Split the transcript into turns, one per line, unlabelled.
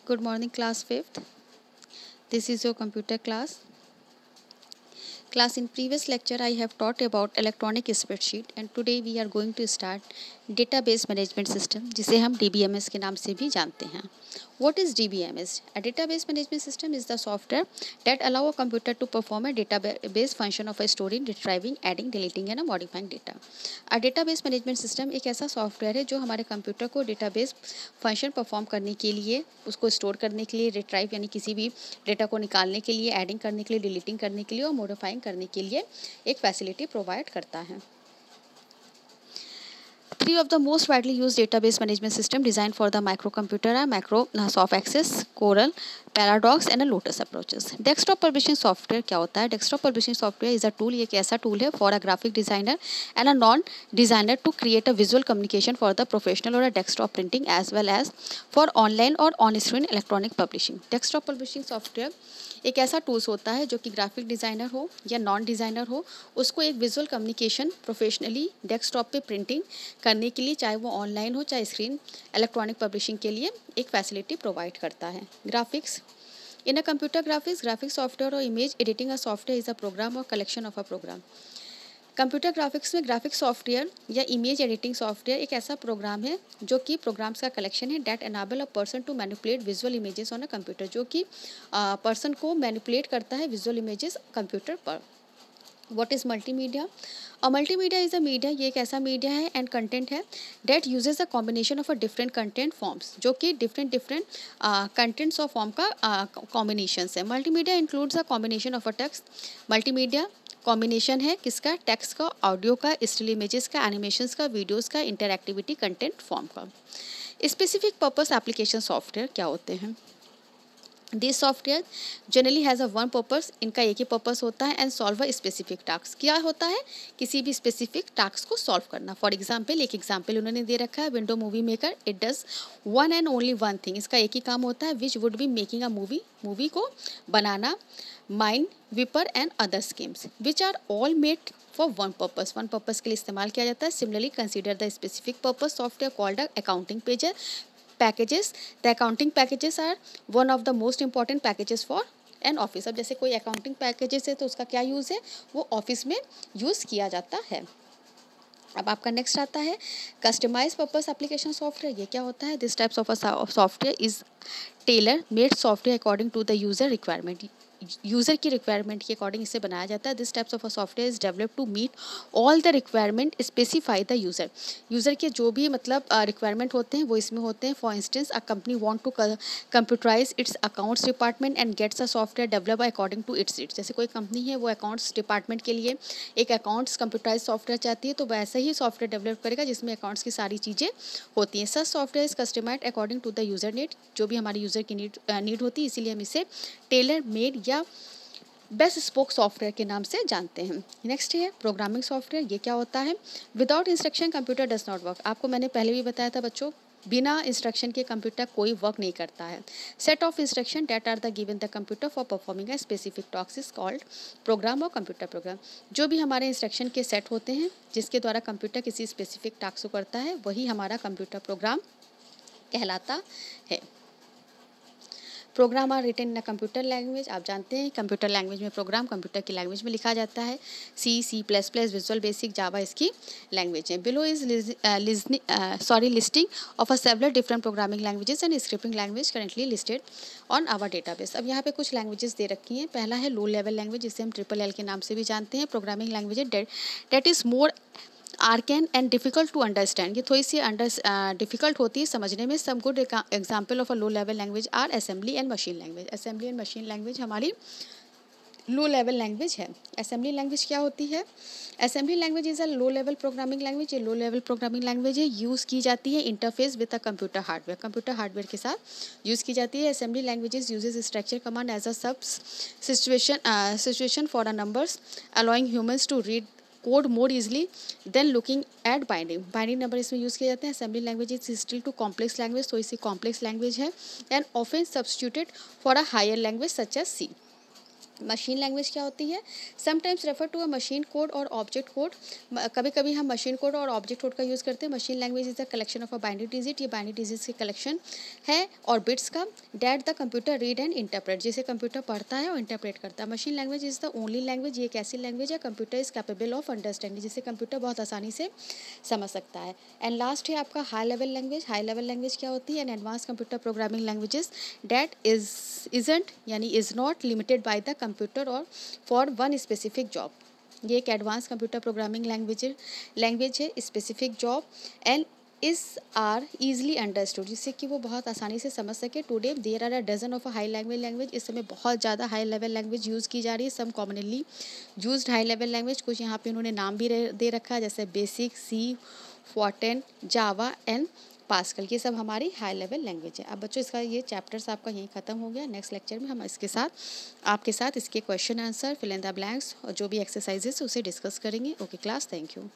Good morning, class 5th. This is your computer class. Class, in previous lecture I have taught about electronic spreadsheet and today we are going to start database management system जिसे हम DBMS के नाम से भी जानते हैं. What is DBMS? A database management system is the software that allow a computer to perform a database function of a storing, retrieving, adding, deleting and modifying data. A database management system एक ऐसा software है जो हमारे computer को database function perform करने के लिए, उसको स्टोर करने के लिए, रिट्राइव यानी किसी भी डेटा को निकालने के लिए, एडिंग करने के लिए, डिलीटिंग करने के लिए और मॉडिफाइंग करने के लिए एक फैसिलिटी प्रोवाइड करता है. Three of the most widely used database management system designed for the microcomputer are Microsoft Access, Coral, Paradox and a Lotus approaches. Desktop publishing software क्या होता है? Desktop publishing software is a tool, एक ऐसा tool है for a graphic designer and a non-designer to create a visual communication for the professional or a desktop printing as well as for online or on-screen electronic publishing. Desktop publishing software एक ऐसा tools होता है जो कि graphic designer हो या non designer हो, उसको एक विजुअल कम्युनिकेशन प्रोफेशनली डेस्कटॉप पे प्रिंटिंग करने के लिए, चाहे वो ऑनलाइन हो चाहे स्क्रीन इलेक्ट्रॉनिक पब्लिशिंग के लिए एक फैसिलिटी प्रोवाइड करता है. Graphics in a computer graphic software और image editing a software is a program और collection of a program. Computer graphics में ग्राफिक सॉफ्टवेयर या इमेज एडिटिंग सॉफ्टवेयर एक ऐसा प्रोग्राम है जो कि प्रोग्राम्स का कलेक्शन है that enable a person to manipulate visual images on a computer, जो कि पर्सन को मैनिपुलेट करता है विजुअल इमेजेस कंप्यूटर पर. What is multimedia? और मल्टीमीडिया इज़ अ मीडिया, ये एक ऐसा मीडिया है एंड कंटेंट है that uses a combination of a different content forms, जो कि डिफरेंट कंटेंट्स ऑफ फॉर्म का कॉम्बिनेशन है. Multimedia includes a combination of a text. Multimedia combination है किसका? टेक्स्ट का, ऑडियो का, स्टिल इमेजेस का, एनिमेशंस का, वीडियोस का, इंटरएक्टिविटी कंटेंट फॉर्म का. स्पेसिफिक पर्पस एप्लीकेशन सॉफ्टवेयर क्या होते हैं? This software generally has a one purpose, इनका एक ही पर्पस होता है and solve a specific task. क्या होता है? किसी भी स्पेसिफिक टास्क को सॉल्व करना. फॉर एग्जांपल, एक एग्जांपल उन्होंने दे रखा है, window movie maker. It does one and only one thing, इसका एक ही काम होता है, which would be making a movie को बनाना, mind wiper and other schemes which are all made for one purpose के लिए इस्तेमाल किया जाता है. Similarly consider the specific purpose software called accounting packages. The accounting packages are one of the most important packages for an office. अब जैसे कोई accounting packages है तो उसका क्या यूज़ है? वो ऑफिस में यूज़ किया जाता है. अब आपका नेक्स्ट आता है कस्टमाइज पर्पस एप्लीकेशन सॉफ्टवेयर. ये क्या होता है? This types of software is tailor made software according to the user requirement. User की रिक्वायरमेंट के अकॉर्डिंग इसे बनाया जाता है. This types of a software is develop to meet all the requirement specify the user के जो भी मतलब रिक्वायरमेंट होते हैं वो इसमें होते हैं. For instance, a company want to computerise its accounts department and gets a software develop according to its needs. जैसे कोई कंपनी है वो अकाउंट्स डिपार्टमेंट के लिए एक अकाउंट्स कंप्यूटराइज सॉफ्टवेयर चाहती है, तो वैसा ही सॉफ्टवेयर डेवलप करेगा जिसमें अकाउंट्स की सारी चीज़ें होती हैं. Such software is customized according to the user need, जो भी हमारे यूज़र की नीड होती है, इसीलिए हम इसे टेलर मेड या बेस्ट स्पोक सॉफ्टवेयर के नाम से जानते हैं. नेक्स्ट है प्रोग्रामिंग सॉफ्टवेयर. ये क्या होता है? Without instruction computer does not work. आपको मैंने पहले भी बताया था बच्चों, बिना इंस्ट्रक्शन के कंप्यूटर कोई वर्क नहीं करता है. Set of instruction that are the given the computer for performing a specific task is called program और कंप्यूटर प्रोग्राम. जो भी हमारे इंस्ट्रक्शन के सेट होते हैं जिसके द्वारा कंप्यूटर किसी स्पेसिफिक टास्क को करता है, वही हमारा कंप्यूटर प्रोग्राम कहलाता है. Program are written in a computer language. आप जानते हैं कंप्यूटर लैंग्वेज में प्रोग्राम कंप्यूटर की लैंग्वेज में लिखा जाता है. C plus plus, visual basic, Java इसकी लैंग्वेज है. Below is listing of a several different programming languages and scripting language currently listed on our database. अब यहाँ पे कुछ लैंग्वेजेस दे रखी हैं. पहला है लो लेवल लैंग्वेज, जिसे हम ट्रिपल LL के नाम से भी जानते हैं. Programming language that is more arcane and difficult to understand. ये थोड़ी सी डिफ़िकल्ट होती है समझने में. Some good example of a low level language are assembly and machine language. Assembly and machine language हमारी लो लेवल लैंग्वेज है. Assembly language क्या होती है? Assembly language is a low level programming language. ये लो लेवल प्रोग्रामिंग लैंग्वेज है, use की जाती है interface with a computer hardware के साथ यूज़ की जाती है. Assembly languages uses structure command as a substitution for a numbers allowing humans to read code more easily than looking at binding number इसमें use किए जाते हैं. Assembly language is still too complex language, तो इसी complex language है and often substituted for a higher language such as C. Machine language क्या होती है? Sometimes refer to a machine code और ऑब्जेक्ट कोड। कभी कभी हम मशीन कोड और ऑब्जेक्ट कोड का यूज़ करते हैं। Machine language is the collection of a binary digit, ये बाइनरी डिजिट्स की कलेक्शन है और बिट्स का, that the computer read and interpret, जिसे कंप्यूटर पढ़ता है और इंटरप्रेट करता है। Machine language is the only language, ये एक ऐसी लैंग्वेज है computer is capable of understanding, जिसे कंप्यूटर बहुत आसानी से समझ सकता है। एंड लास्ट है आपका high level language. High level language क्या होती है? An advance computer programming languages that isn't यानी is not limited by the computer और फॉर वन स्पेसिफिक जॉब। ये एक एडवांस कंप्यूटर प्रोग्रामिंग लैंग्वेज है specific job and is are easily understood, जिससे कि वो बहुत आसानी से समझ सके। Today there are a dozen of a high language. इस समय बहुत ज़्यादा हाई लेवल लैंग्वेज यूज़ की जा रही है। Some commonly used high level language, कुछ यहाँ पे उन्होंने नाम भी दे रखा है, जैसे BASIC, C, Fortran, Java and Pascal, ये सब हमारी हाई लेवल लैंग्वेज है। अब बच्चों इसका ये चैप्टर्स आपका यहीं ख़त्म हो गया। नेक्स्ट लेक्चर में हम आपके साथ इसके question answer, fill in the blanks और जो भी एक्सरसाइजेस उसे डिस्कस करेंगे। Okay class, thank you.